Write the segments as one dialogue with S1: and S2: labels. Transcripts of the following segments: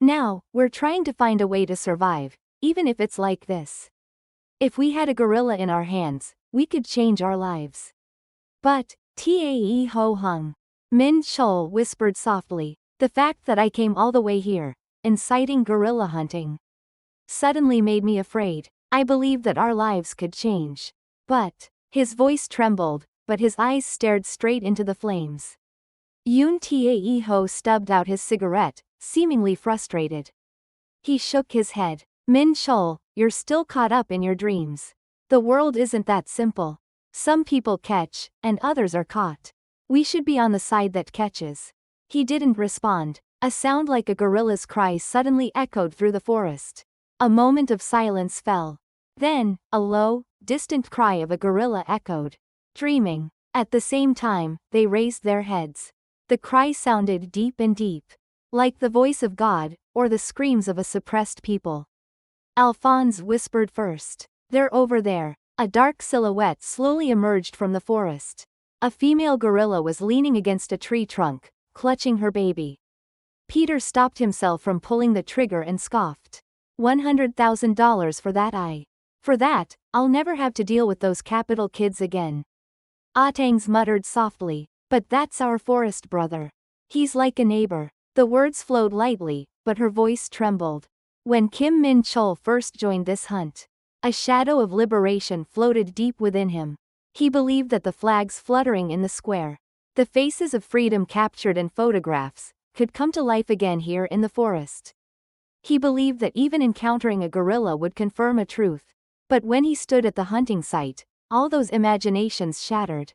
S1: Now, we're trying to find a way to survive, even if it's like this. If we had a gorilla in our hands, we could change our lives. But, Tae Ho hung. Min Chul whispered softly, the fact that I came all the way here, inciting gorilla hunting, suddenly made me afraid. I believed that our lives could change. But, his voice trembled, but his eyes stared straight into the flames. Yoon Tae Ho stubbed out his cigarette, seemingly frustrated. He shook his head. Min Chul, you're still caught up in your dreams. The world isn't that simple. Some people catch, and others are caught. We should be on the side that catches. He didn't respond. A sound like a gorilla's cry suddenly echoed through the forest. A moment of silence fell. Then, a low, distant cry of a gorilla echoed. Dreaming. At the same time, they raised their heads. The cry sounded deep and deep, like the voice of God, or the screams of a suppressed people. Alphonse whispered first. They're over there. A dark silhouette slowly emerged from the forest. A female gorilla was leaning against a tree trunk, clutching her baby. Peter stopped himself from pulling the trigger and scoffed. $100,000 for that. For that, I'll never have to deal with those capital kids again. Atangs muttered softly, but that's our forest brother. He's like a neighbor. The words flowed lightly, but her voice trembled. When Kim Min Chul first joined this hunt, a shadow of liberation floated deep within him. He believed that the flags fluttering in the square, the faces of freedom captured in photographs, could come to life again here in the forest. He believed that even encountering a gorilla would confirm a truth. But when he stood at the hunting site, all those imaginations shattered.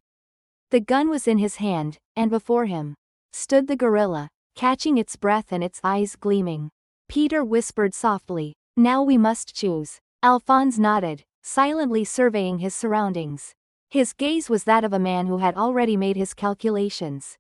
S1: The gun was in his hand, and before him stood the gorilla, catching its breath and its eyes gleaming. Peter whispered softly, now we must choose. Alphonse nodded, silently surveying his surroundings. His gaze was that of a man who had already made his calculations.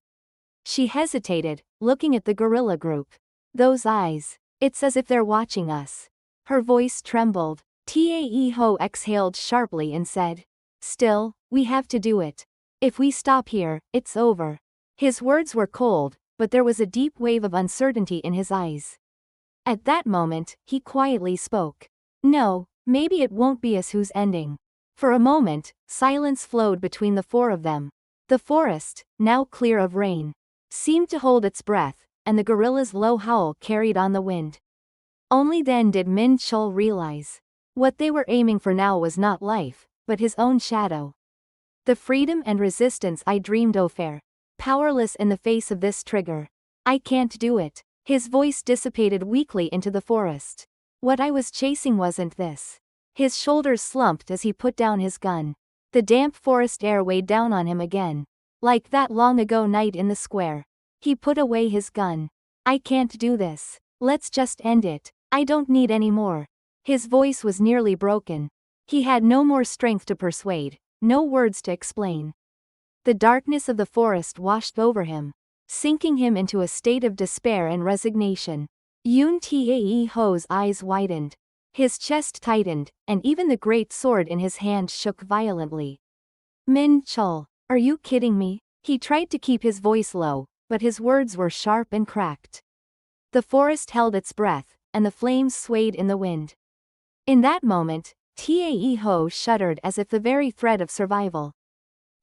S1: She hesitated, looking at the gorilla group. Those eyes. It's as if they're watching us. Her voice trembled. Tae Ho exhaled sharply and said, still, we have to do it. If we stop here, it's over. His words were cold, but there was a deep wave of uncertainty in his eyes. At that moment, he quietly spoke. No, maybe it won't be us who's ending. For a moment, silence flowed between the four of them. The forest, now clear of rain, seemed to hold its breath, and the gorilla's low howl carried on the wind. Only then did Min Chul realize. What they were aiming for now was not life, but his own shadow. The freedom and resistance I dreamed of, powerless in the face of this trigger. I can't do it. His voice dissipated weakly into the forest. What I was chasing wasn't this. His shoulders slumped as he put down his gun. The damp forest air weighed down on him again. Like that long ago night in the square. He put away his gun. I can't do this. Let's just end it. I don't need any more. His voice was nearly broken. He had no more strength to persuade, no words to explain. The darkness of the forest washed over him, sinking him into a state of despair and resignation. Yoon Tae Ho's eyes widened. His chest tightened, and even the great sword in his hand shook violently. Min Chul, are you kidding me? He tried to keep his voice low, but his words were sharp and cracked. The forest held its breath, and the flames swayed in the wind. In that moment, Tae Ho shuddered as if the very thread of survival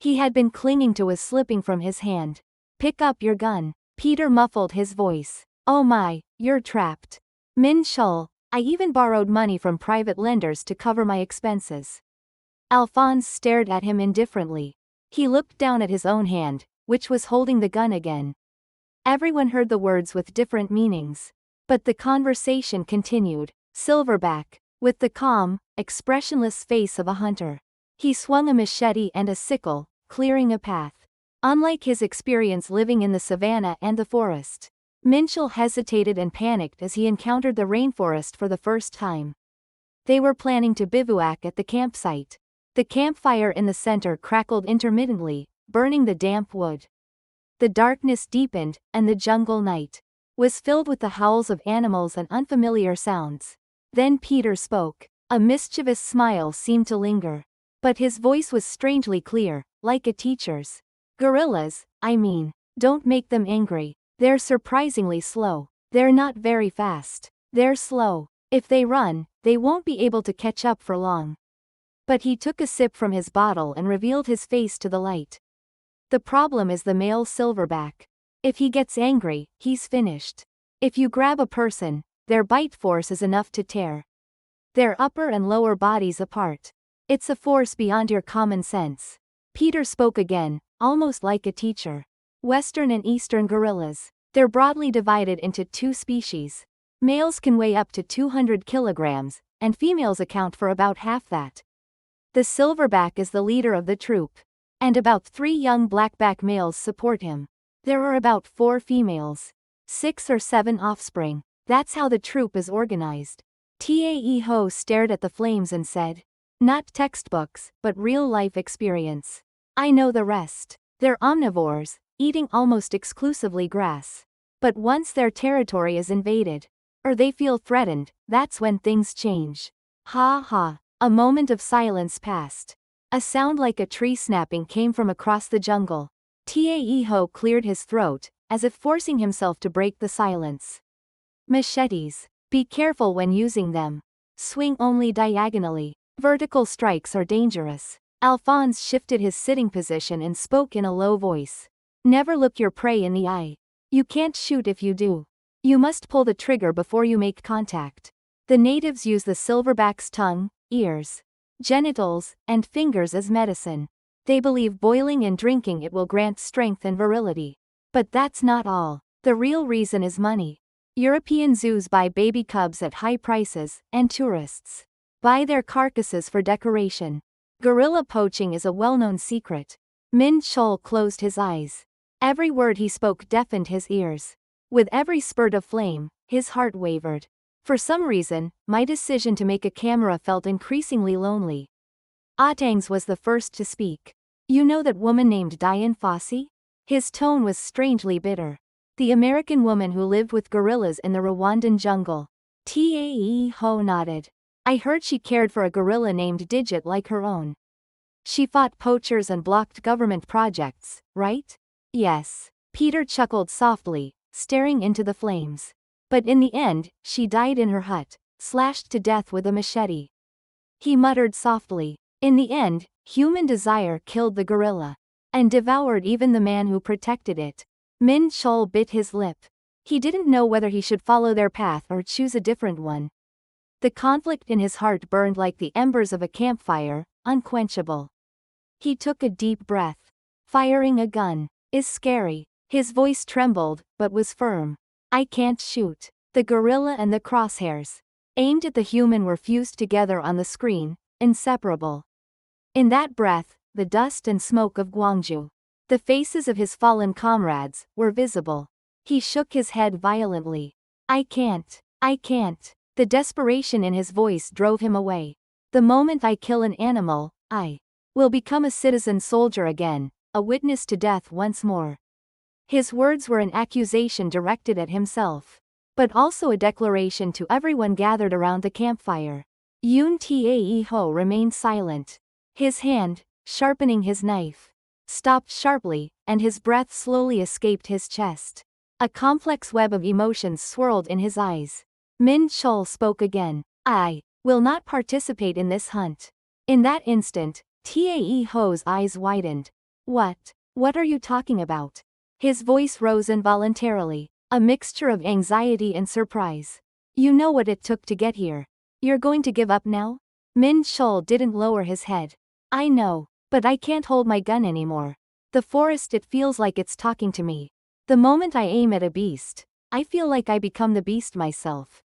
S1: he had been clinging to was slipping from his hand. Pick up your gun. Peter muffled his voice. Oh my, you're trapped. Min Chul, I even borrowed money from private lenders to cover my expenses. Alphonse stared at him indifferently. He looked down at his own hand, which was holding the gun again. Everyone heard the words with different meanings. But the conversation continued. Silverback, with the calm, expressionless face of a hunter. He swung a machete and a sickle, clearing a path. Unlike his experience living in the savannah and the forest, Min Chul hesitated and panicked as he encountered the rainforest for the first time. They were planning to bivouac at the campsite. The campfire in the center crackled intermittently, burning the damp wood. The darkness deepened, and the jungle night was filled with the howls of animals and unfamiliar sounds. Then Peter spoke. A mischievous smile seemed to linger. But his voice was strangely clear, like a teacher's. Gorillas, I mean, don't make them angry. They're surprisingly slow. They're not very fast. They're slow. If they run, they won't be able to catch up for long. But he took a sip from his bottle and revealed his face to the light. The problem is the male silverback. If he gets angry, he's finished. If you grab a person, their bite force is enough to tear their upper and lower bodies apart. It's a force beyond your common sense. Peter spoke again, almost like a teacher. Western and Eastern gorillas. They're broadly divided into two species. Males can weigh up to 200 kilograms, and females account for about half that. The silverback is the leader of the troop. And about 3 young blackback males support him. There are about 4 females. 6 or 7 offspring. That's how the troop is organized. Tae-ho stared at the flames and said, "Not textbooks, but real-life experience. I know the rest. They're omnivores, eating almost exclusively grass. But once their territory is invaded, or they feel threatened, that's when things change." Ha ha. A moment of silence passed. A sound like a tree snapping came from across the jungle. Tae-ho cleared his throat, as if forcing himself to break the silence. Machetes. Be careful when using them. Swing only diagonally. Vertical strikes are dangerous. Alphonse shifted his sitting position and spoke in a low voice. Never look your prey in the eye. You can't shoot if you do. You must pull the trigger before you make contact. The natives use the silverback's tongue, ears, genitals, and fingers as medicine. They believe boiling and drinking it will grant strength and virility. But that's not all. The real reason is money. European zoos buy baby cubs at high prices, and tourists buy their carcasses for decoration. Gorilla poaching is a well-known secret. Min Chol closed his eyes. Every word he spoke deafened his ears. With every spurt of flame, his heart wavered. For some reason, my decision to make a camera felt increasingly lonely. Atangs was the first to speak. "You know that woman named Dian Fossey?" His tone was strangely bitter. The American woman who lived with gorillas in the Rwandan jungle. Tae-ho nodded. "I heard she cared for a gorilla named Digit like her own. She fought poachers and blocked government projects, right?" "Yes." Peter chuckled softly, staring into the flames. "But in the end, she died in her hut, slashed to death with a machete." He muttered softly. In the end, human desire killed the gorilla. And devoured even the man who protected it. Min Chol bit his lip. He didn't know whether he should follow their path or choose a different one. The conflict in his heart burned like the embers of a campfire, unquenchable. He took a deep breath. Firing a gun is scary. His voice trembled, but was firm. "I can't shoot." The gorilla and the crosshairs aimed at the human were fused together on the screen, inseparable. In that breath, the dust and smoke of Gwangju, the faces of his fallen comrades, were visible. He shook his head violently. I can't. The desperation in his voice drove him away. "The moment I kill an animal, I will become a citizen soldier again, a witness to death once more." His words were an accusation directed at himself, but also a declaration to everyone gathered around the campfire. Yoon Tae-ho remained silent. His hand, sharpening his knife, stopped sharply, and his breath slowly escaped his chest. A complex web of emotions swirled in his eyes. Min Chol spoke again. "I will not participate in this hunt." In that instant, Tae-ho's eyes widened. What are you talking about?" His voice rose involuntarily, a mixture of anxiety and surprise. "You know what it took to get here. You're going to give up now?" Min Chol didn't lower his head. "I know, but I can't hold my gun anymore. The forest, it feels like it's talking to me. The moment I aim at a beast, I feel like I become the beast myself."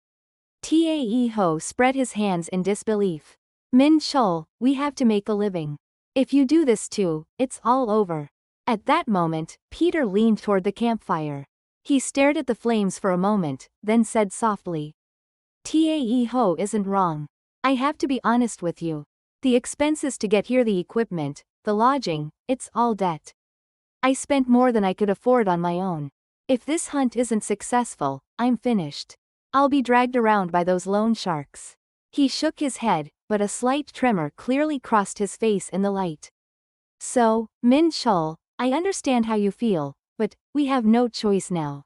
S1: Tae-ho spread his hands in disbelief. "Min Chol, we have to make a living. If you do this too, it's all over." At that moment, Peter leaned toward the campfire. He stared at the flames for a moment, then said softly, "Tae-ho isn't wrong. I have to be honest with you. The expenses to get here, the equipment, the lodging, it's all debt. I spent more than I could afford on my own. If this hunt isn't successful, I'm finished. I'll be dragged around by those loan sharks." He shook his head, but a slight tremor clearly crossed his face in the light. "So, Min Chol, I understand how you feel, but we have no choice now.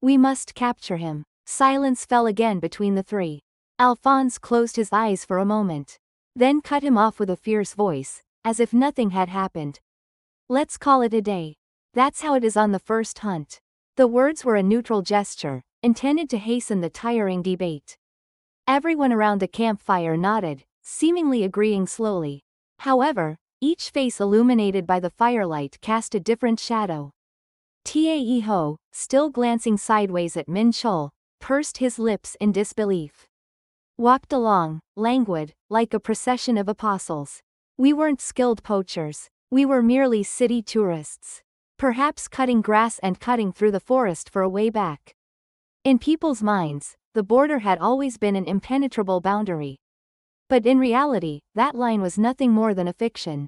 S1: We must capture him. Silence fell again between the three. Alphonse closed his eyes for a moment. Then cut him off with a fierce voice, as if nothing had happened. Let's call it a day. That's how it is on the first hunt. The words were a neutral gesture, intended to hasten the tiring debate. Everyone around the campfire nodded, seemingly agreeing slowly. However, each face illuminated by the firelight cast a different shadow. Tae Ho, still glancing sideways at Min Chul, pursed his lips in disbelief. Walked along, languid, like a procession of apostles. We weren't skilled poachers. We were merely city tourists. Perhaps cutting grass and cutting through the forest for a way back. In people's minds, the border had always been an impenetrable boundary. But in reality, that line was nothing more than a fiction.